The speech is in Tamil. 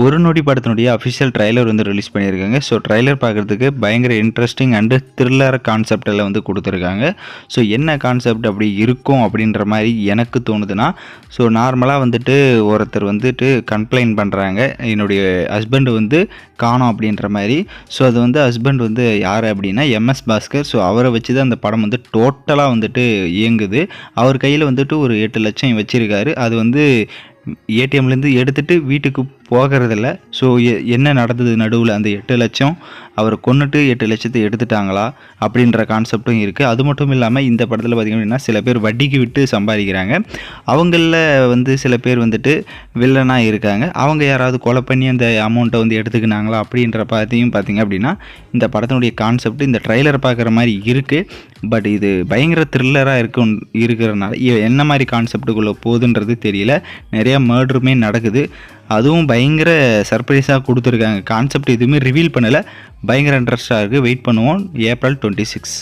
ஒரு நொடி படத்தினுடைய அஃபிஷியல் ட்ரைலர் வந்து ரிலீஸ் பண்ணியிருக்காங்க. ஸோ ட்ரைலர் பார்க்குறதுக்கு பயங்கர இன்ட்ரெஸ்டிங் அண்டு த்ரில்லர் கான்செப்டில் வந்து கொடுத்துருக்காங்க. ஸோ என்ன கான்செப்ட் அப்படி இருக்கும் அப்படின்ற மாதிரி எனக்கு தோணுதுன்னா, ஸோ நார்மலாக வந்துட்டு ஒருத்தர் வந்துட்டு கம்ப்ளைண்ட் பண்ணுறாங்க, என்னுடைய ஹஸ்பண்ட் வந்து காணோம் அப்படின்ற மாதிரி. ஸோ அது வந்து ஹஸ்பண்ட் வந்து யார் அப்படின்னா எம்எஸ் பாஸ்கர். ஸோ அவரை வச்சு தான் அந்த படம் வந்து டோட்டலாக வந்துட்டு இயங்குது. அவர் கையில் வந்துட்டு ஒரு 8 லட்சம் வச்சுருக்காரு. அது வந்து ஏடிஎம்லேருந்து எடுத்துகிட்டு வீட்டுக்கு போகிறதில்ல. ஸோ என்ன நடந்தது நடுவில், அந்த 8 லட்சம் அவரை கொன்னுட்டு 8 லட்சத்தை எடுத்துட்டாங்களா அப்படின்ற கான்செப்டும் இருக்குது. அது மட்டும் இல்லாமல் இந்த படத்தில் பார்த்திங்க அப்படின்னா சில பேர் வட்டிக்கு விட்டு சம்பாதிக்கிறாங்க. அவங்களில் வந்து சில பேர் வந்துட்டு வில்லனாக இருக்காங்க. அவங்க யாராவது கொலை பண்ணி அந்த அமௌண்ட்டை வந்து எடுத்துக்கினாங்களா அப்படின்ற பார்த்தியும் பார்த்திங்க அப்படின்னா இந்த படத்தினுடைய கான்செப்ட் இந்த ட்ரைலர் பார்க்குற மாதிரி இருக்குது. பட் இது பயங்கர த்ரில்லராக இருக்கிறனால என்ன மாதிரி கான்செப்டுக்குள்ளே போகுதுன்றது தெரியல. நிறையா மர்டருமே நடக்குது. அதுவும் பயங்கர சர்ப்ரைஸாக கொடுத்துருக்காங்க. கான்செப்ட் எதுவுமே ரிவீல் பண்ணலை. பயங்கர இன்ட்ரெஸ்டாக இருக்குது. வெயிட் பண்ணுவோம். ஏப்ரல் 26.